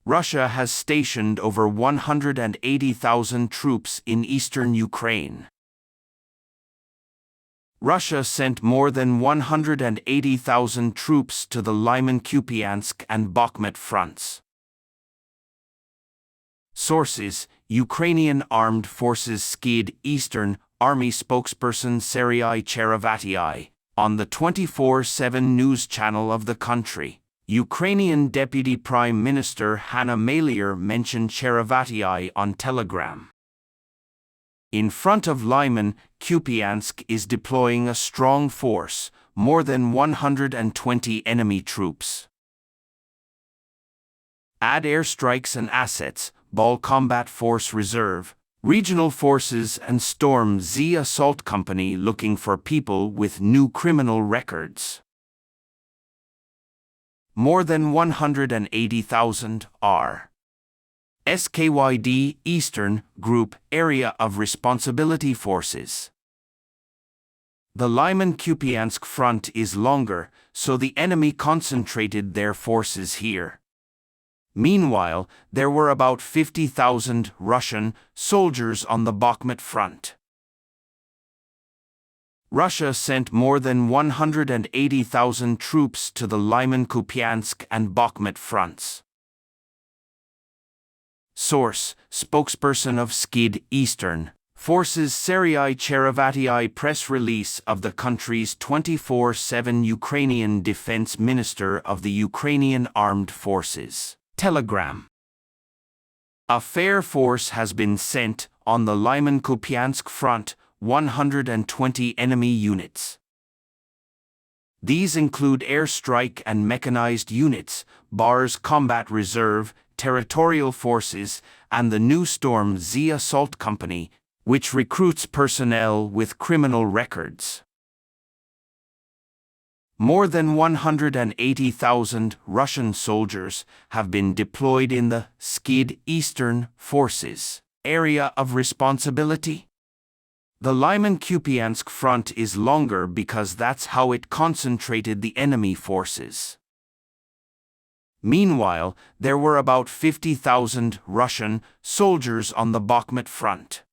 Russia has stationed over 180,000 troops in eastern Ukraine. Russia sent more than 180,000 troops to the Lyman-Kupiansk and Bakhmut fronts. Sources: Ukrainian Armed Forces Skid Eastern Army spokesperson Serhiy Cherevatiy, on the 24/7 news channel of the country. Ukrainian Deputy Prime Minister Hanna Maliar mentioned Cherevatiy on Telegram. In front of Lyman, Kupiansk is deploying a strong force, more than 120 enemy troops. Add airstrikes and assets, Bal Combat Force Reserve, regional forces and Storm Z Assault Company looking for people with new criminal records. More than 180,000 are SKYD Eastern Group Area of Responsibility Forces. The Lyman-Kupiansk front is longer, so the enemy concentrated their forces here. Meanwhile, there were about 50,000 Russian soldiers on the Bakhmut front. Russia sent more than 180,000 troops to the Lyman-Kupiansk and Bakhmut fronts. Source: spokesperson of Skid Eastern Forces Serhiy Cherevatiy. Press release of the country's 24/7 Ukrainian Defense Minister of the Ukrainian Armed Forces. Telegram. A fair force has been sent on the Lyman-Kupiansk front, 120 enemy units. These include airstrike and mechanized units, BAR's Combat Reserve, Territorial Forces, and the new Storm Z Assault Company, which recruits personnel with criminal records. More than 180,000 Russian soldiers have been deployed in the Skid Eastern Forces area of responsibility. The Lyman-Kupiansk front is longer because that's how it concentrated the enemy forces. Meanwhile, there were about 50,000 Russian soldiers on the Bakhmut front.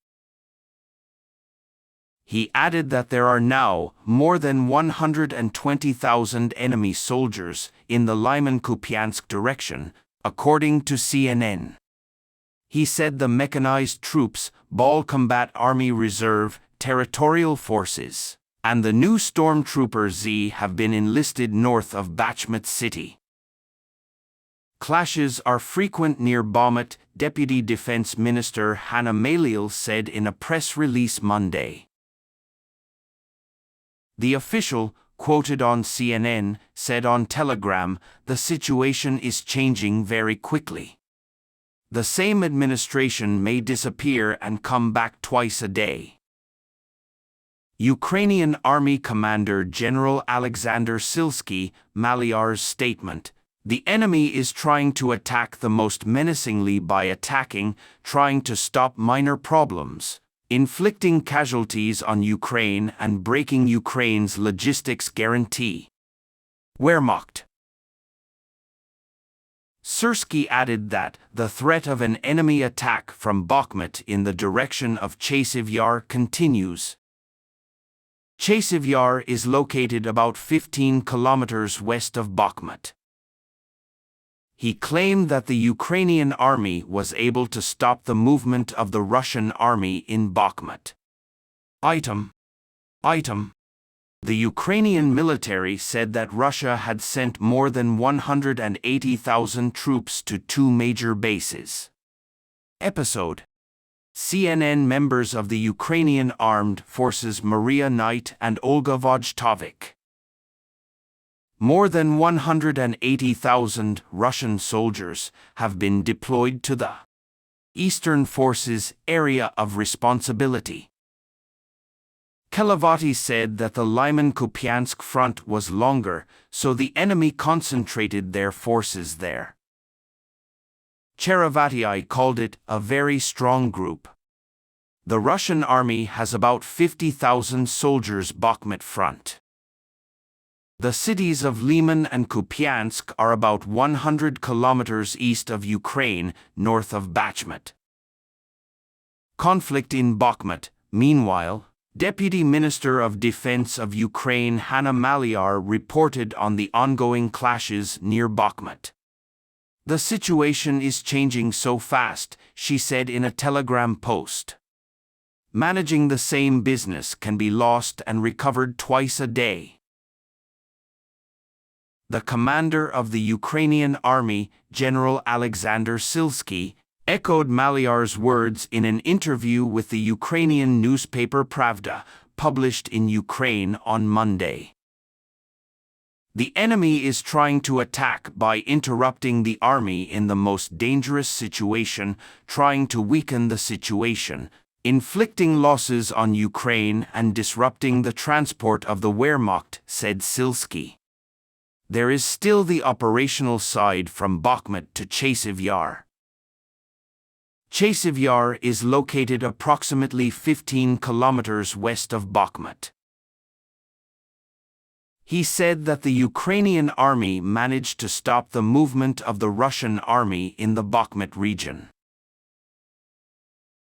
He added that there are now more than 120,000 enemy soldiers in the Lyman-Kupiansk direction, according to CNN. He said the mechanized troops, Bal Combat Army Reserve, Territorial Forces, and the new Stormtrooper Z have been enlisted north of Bakhmut city. Clashes are frequent near Bakhmut, Deputy Defense Minister Hanna Maliar said in a press release Monday. The official, quoted on CNN, said on Telegram, "The situation is changing very quickly. The same administration may disappear and come back twice a day." Ukrainian Army Commander General Alexander Sylsky, Maliar's statement, "The enemy is trying to attack the most menacingly by trying to stop minor problems, inflicting casualties on Ukraine and breaking Ukraine's logistics guarantee." Wehrmacht. Syrskyi added that the threat of an enemy attack from Bakhmut in the direction of Chasiv Yar continues. Chasiv Yar is located about 15 kilometers west of Bakhmut. He claimed that the Ukrainian army was able to stop the movement of the Russian army in Bakhmut. Item. The Ukrainian military said that Russia had sent more than 180,000 troops to two major bases. Episode. CNN members of the Ukrainian Armed Forces Maria Knight and Olga Vojtovich. More than 180,000 Russian soldiers have been deployed to the Eastern Forces area of responsibility. Cherevatiy said that the Lyman-Kupiansk front was longer, so the enemy concentrated their forces there. Cherevatiy called it a very strong group. The Russian army has about 50,000 soldiers Bakhmut front. The cities of Liman and Kupiansk are about 100 kilometers east of Ukraine, north of Bakhmut. Conflict in Bakhmut. Meanwhile, Deputy Minister of Defense of Ukraine Hanna Maliar reported on the ongoing clashes near Bakhmut. "The situation is changing so fast," she said in a Telegram post. "Managing the same business can be lost and recovered twice a day." The commander of the Ukrainian army, General Alexander Sylsky, echoed Maliar's words in an interview with the Ukrainian newspaper Pravda, published in Ukraine on Monday. "The enemy is trying to attack by interrupting the army in the most dangerous situation, trying to weaken the situation, inflicting losses on Ukraine and disrupting the transport of the Wehrmacht," said Sylsky. "There is still the operational side from Bakhmut to Chasiv Yar." Chasiv Yar is located approximately 15 kilometers west of Bakhmut. He said that the Ukrainian army managed to stop the movement of the Russian army in the Bakhmut region.